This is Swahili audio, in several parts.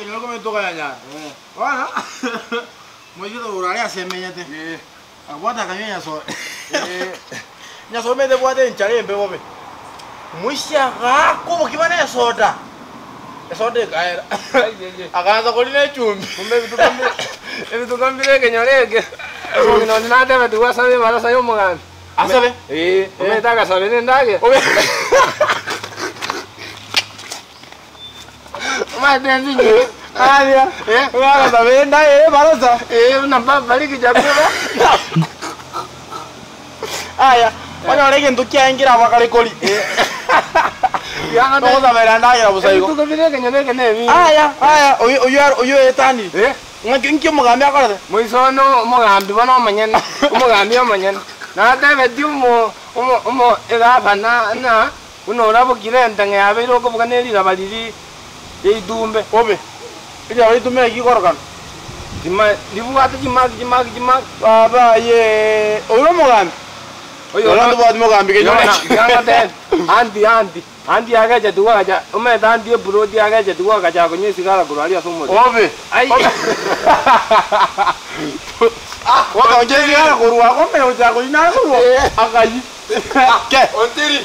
kinyoro ko metoka ya nya. Wana. Mojito urale asemenyete. Abwata kanyanya so. Nya so mede bwate nchale mbebo be. Mushya gako bukibana soda. Soda kaera. Akaanza kulina chumbi. Kumbe vitu kambire kenyoleke. Ngino ninate betu wasabe marasa yo mugani. Asabe? Umetaka sabe ndage. Matenzi ni. Alia. Wala sabe ndage marasa. Namba baliki jakura. Aya. Wana leke ndukia ingira bakale koli. Yanga no sabe ndage la busaiko. Vitu kambire kenyoleke nevi. Aya, oyo etani. Ngaki mugambi akora. Muisono mugambi bana manyana. Mugambi amanyana. Na tebe diumo ega bana uno rabo kirenda nge abiro ko bukaneri rabaliri eidumbe obe ija bali tume ki korokan dima dibu ata jima baba ye oyo mugambi oyo ndo bad mugambi ke yanga ten andi aga jadua aja ume dandi burodi aga jadua aja ko nyesi kala kurali asumo obe ai waka ongezi kala kurwa ko me uja ko ina kurwa akaji ke ontiri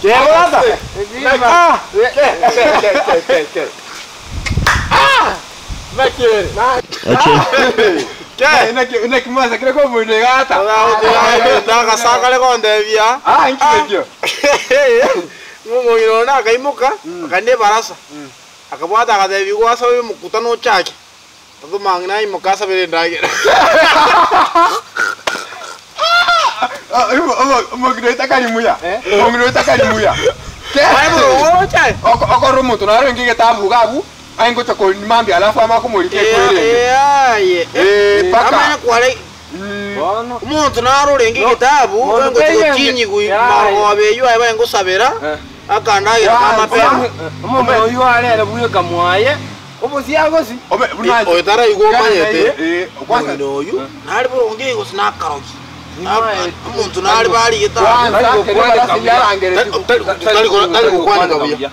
ke bolata ke Nakere. Okay. Nek masa kira ko mo negata. Daga sakale ko ndevia. Inkikyo. Ngo yona akaimuka akande barasa. Akabwata akadevi kwa sawe mukutano chake. Ado mangina imukasa bere ndage. Omogiro itakalimuya. Omogiro itakalimuya. Ai bro, chai. Okoro muntu naro ngige tabu gabu. Aingo chako mambi alafu ama kumulike kwele. Paka kwale. Umuntu naro rengi kitabu ngo kinyi ku maro abeyo aba ngo sabera akanda ya kama pe. Umuntu oyo arere buye kamwaye. Obusi agosi. Obe bunaje. Oyitara igo manyete. Kwanza oyo. Nari bro ngi go snakaroki. Umuntu nari bali kitabu. Tali kukwana kabuya.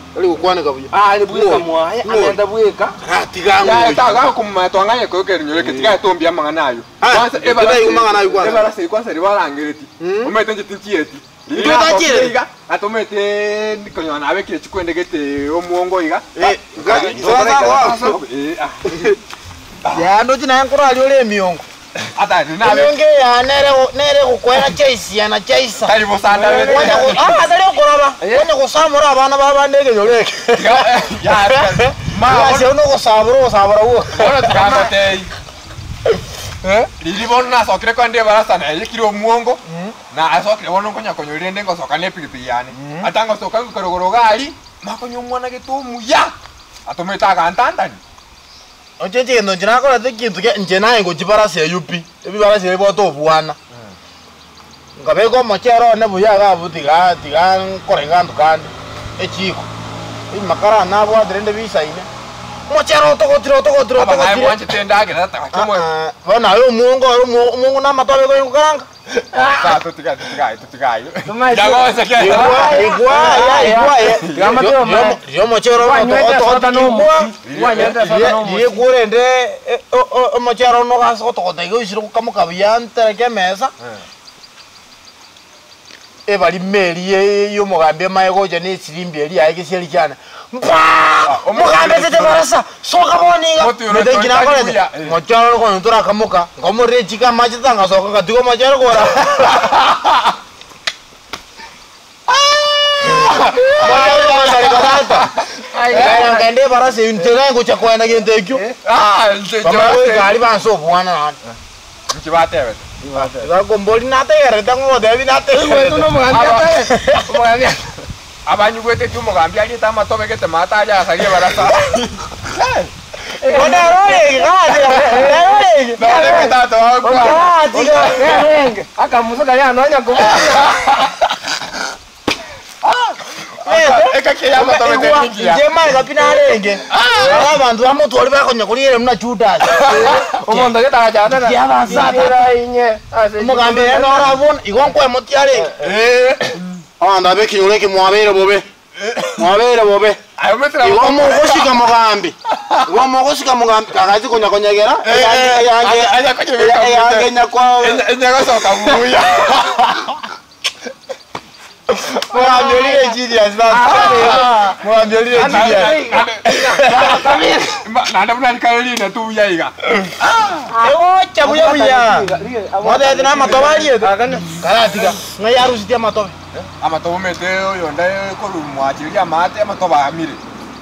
Ali buye kamwaye anenda buyeka. Ratigangu. Ya taga kumatwanganye ko kerinyoreke tiga tombya manganayo. Kwanza ebala yumanganayo kwanza. Ebala se kwanza ribarangereti. Umete ntikieti. Ndotachire. Atomete ndikonyana abekire chikwendegete omuongo iga. Ya ndo china yankora ali ole miongo. Ata na miongo ya nere kukwena chaisi ya na chaisa. Karibu sana wewe. Atale okoroba. Kwenya kusamura abana babandege nyoreke. Ya ma se uno kusabura uo. Ora tukamate. Lilibona sokre kwande barasa na yikiri omuongo. Na asokre wono konya konyorende ngo sokane pilipili yani. Atango soka korogoro gali makonyo mwana getumu ya. Atometa kantandani. Ocheche ndo njina ko ate kintu ke njena ngo jibarase yupi. Ebi barase bo to buana. Ngabe ko machero ne buya ga butiga tiga korenga ndukande. Echiko. Ibi makara na bwa drende bisaine. Machero to Ai mwanje tendage nata kimwe. Bana yo muongo na matobe ko ngkaranga. Sa tutiga. Jago sakia. Igwa. Yo machero Ye kurende machero no gas to tego isiro kamuka byantara ke mesa. Bali meri yo mugambe maego je ni sirimbi eri ayike seri cyane. Mugambe tete barasa soka boniga. Ndengina korede. Machero ko ntura kamuka. Ngomore chika majitanga soka katigo machero kora. Ngende barasa intera ngo chakwenda gentekyo. Gali banso bwana. Nchibatewe. Ga gomboli nate yare tango devi nate. No mugambe. Abanyu gwete tu mugambe ali tama tobekete mata ya sagie barasa. Ona roye, gadi. Dale petato agua. Diga. Aka musoka ya nonya ko. Eka ke ya mato betenge ya. Je mai kapina renge. Abantu bamutwali bakonya kulire muna Judas. Omonda ke ta ja na. Ya basata inye. Mugambe no rabon igonkwe mutiare. Anda be kinyure ke mwabere bobe. ayo metera iwo mogoshika mugambi iwo mogoshika mugambi kagazi kunyakonyagera yange nyakwa nyagasoka buya mugambiolire Julius sasa mugambiolire Julius nanda mnani Carolina tu yaiga ewo chabuya buya mode na matobali karatika ngayarusi tia matobe amatobo meteo yonda ko rumwachiria mate amatoba amire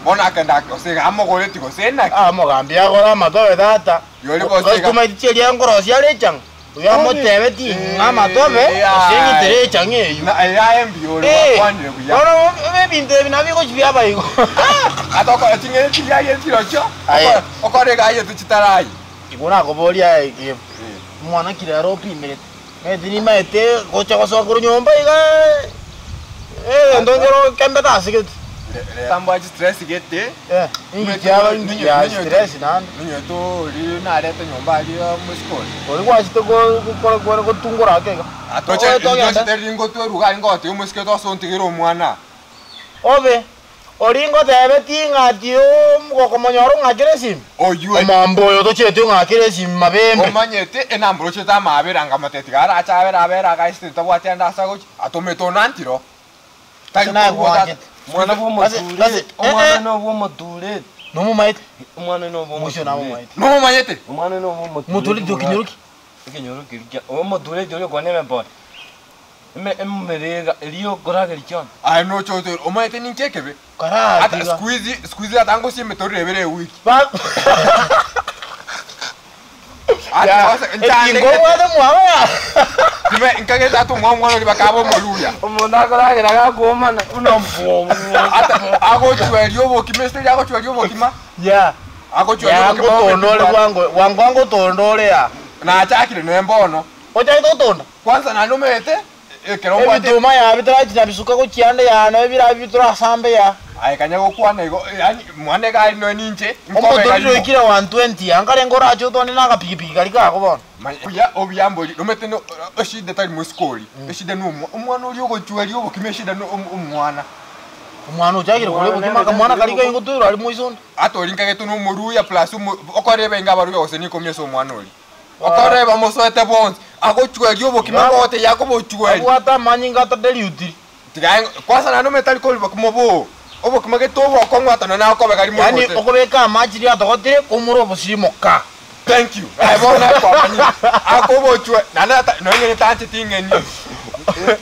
bona kenda osega amogore tiko sena mugambi agora matobe data yori bosega kumaitiria ngorosi alechang uya motebe ti amatobe osengi tere change na ya embioro kwanire kuya ono bebinte binabiko chibya bayigo atoko tinge tiya yetirocho okore ga yetu chitarai ibona kobolia mwana kiraro pimere medini maete kocha koso nyomba iga ndongero kembeta asigeti tambo stress gete ingiaba ingia stress nan ninyo to ri na leta nyomba ali muskol ori kwashite ko tungura akega atoche to ringo to ruga ngo to muske to so ntigiro mwana obe oringo tebe tingatio mugoko monyoro ngakire sim oyu mamboyo to chete ngakire sim mabembe omanyete enambro cheta mabiranga mateti gara achabera gaiste to watenda sago atometo nantiro tana kwakete mwana bo motule omwana no bo motule no mumaite omwana no bo musho na mumaite no mumanyete omwana no bo motule do kinyoruki o motule jo ko neme bot merega elio korageri chon ai no choto omanyete ninchekebe kara ata squeeze atango si metorebere wiki ba Tingo wada mwawa dime nkage tatu ngomwana libakabo moluya umuntu koragera gakoma unomfumo ata ago chwelio bo kimestre ago chwelio bo kima ya ago chwelio bo tondole wangu tondole ya na achakire nembono ocha itotonda kwanza na numete kerongwa bituma ya bitra chinabisuka ko chiande ya na bira bitra sambe ya ai kanya go kwana igo yani mwane ga no ninje nkobe ga ikira 120 angale ngora acho tone na ka pikipiki kali ka ko bona ya obyambo numete no oshide tali muskoli oshide no umwana uri go chweli obo kimeshida no umwana uchagire kule bukimaka mwana kali ka inguturo ali muisonda atolinga getu no muruya plus okorebe ngabaruya oseni komyeso umwana uri okoreba mosoete bonds ago chweli obo kimakote yakobo chweli abwata manyinga ta deliuti tiga kwasa na no metal kolba kumobo obo kumage tobo okongwata na akobe kali mote yani okobeka majiri atogotire kumuro busirimoka thank you ai bona kwa pani akobo chwe nana no ngene tanti tingeni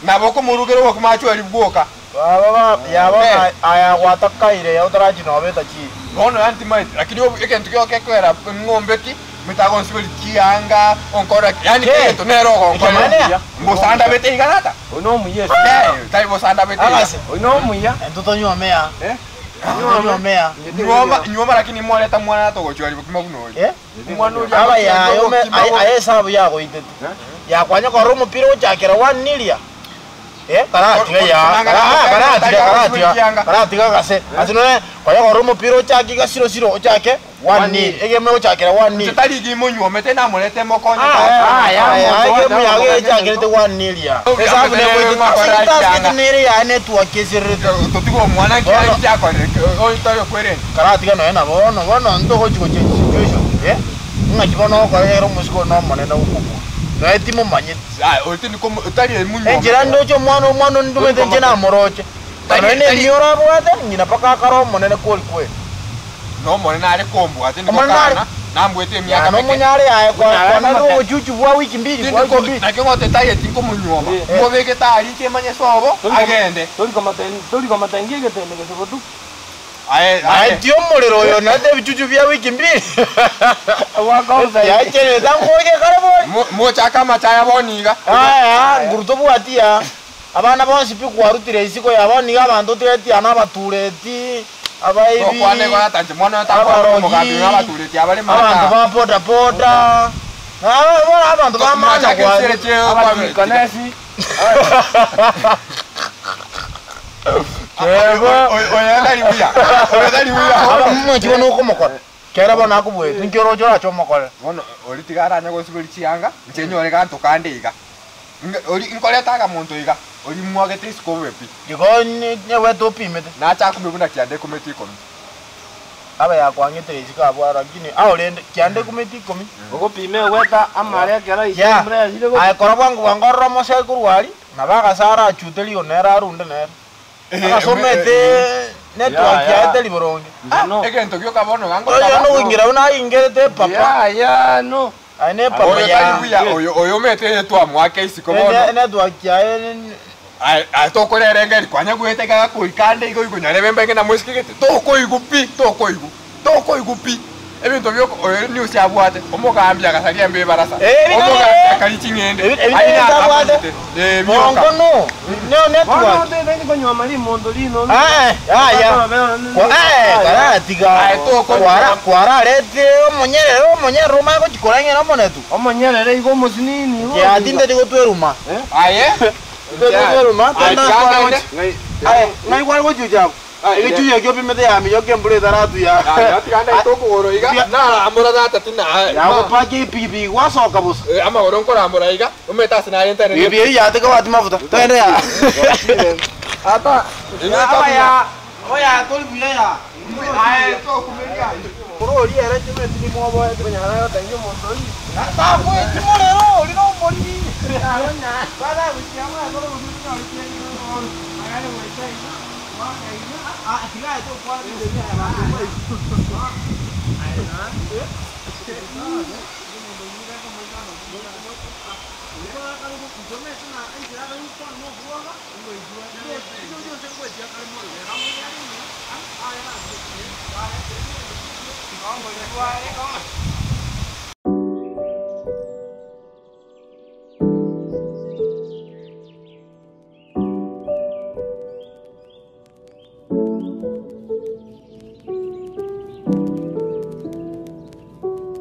na boko murugero boko macho ali bwoka baba yaba aya watakaire ya utaraji no beta chi bona anti mai lakini obo ekento kyokekwera ngombe ki mitagon sibeli kianga onkora yani keto nero onkora mbosanda bete iganata ono muye tai bosanda bete ono muya entoto nyomea nyomea nyoma lakini mwaleta mwana to gochwali bukima buno mwana uri aba ya yome aye sabu ya go itete ya kwanya ko rumo piro chakera 1 nilia karatiga ya karatiga kase asinone kwaya ko rumo piro chaki ga 0 chake 1 nil egeme o chakera 1 nil tali gi monyo mete na molete mokonya egeme ya ge chakera te 1 nil ya esa ne ko niri ya network kesirre to tigo mwana ki chako o itoyo kwere karatiga no ena bono ndo go chiko situation ngakibono ko ero musiko no monena ukuku no etimo manyet otini ko tali munyo enjira ndocho mwana ndumete njena moroche tanene miora bwate nyina paka karo monene kwe no monena ale kombo atini ko kana nambwete myaka no munyare ya kwa ndo juju bwa wiki mbili kwa wiki mbili na kengo tetaye tinko munyoma mo veke tali ke manye sobo agende toli kama tangike tende ke sobo tu ai tio molero yo na de juju bya wiki mbili wakauza ya chene tangoke karabo mo chaka machaya boniga nguruto bwatia abana bonsi pikwarutire isiko yaboniga abantu tete ana batureti abaibi kwane kwa tanje mwana takwa mugambi n'abatureti abale mata abantu ba poda poda abantu ba mama kwa kanesi aba mmochi no komokora kera bona kubwe tinkero jora chomokora ono olitigaranya go sibiri chianga nchenyo ole kanto kandiga Inkoletaga muntu iga. Oli mwagete isiko wepi. Jikoni nyewe tupimete. Na cha kumebuna kiande kumeti komi. Aba yakwangete isika bwara lakini aulende kiande kumeti komi. Ogopime weta amare kera isembre asire go. Ay kora bwangu bangorro mo se kurwali. Nabaga sara chuteli onera arunde nera. Asomete network ya eteli boronge. Egento kyo kabono gango. Oyo no wingira una ingete papa. Ya no. Ane papa ya. Oyo mete twa mwake isiko bono. Network ya Ai toko rerenge kwanya gweteka kuikande igo igo nyare bembenge na mwisikigete toko igupi toko igupi ebintu byoko oyo news yabwate omugambya gasalia mbe barasa omugambya kalichi ngende aina tabwate mongo no network ndio kwenye mali mondo lino ya kara tiga toko kwara rete omonyere ruma ko chikoranye no monetu omonyere igo musinini ya tinde digo tweruma aye tweruma ngai kwari go chuja Ege chuya kyo pimete ya mi yo kembure daratu ya tikanda toko goro iga na amura data tina ya go paki pipi wasoka bus ama goro nkora amura iga umeta sina internet pipi ya teka wati mafuta twende ya ata ya oya tol bile ya ai toko meria koro ri era chime tini mo bo e nya na tanyo mo so ta ko ti mo le ro ri no mo ni ya na bada wi ya ma goro wi na ri ni no agare mo sai tiga itu kuat ini dia ya Bang.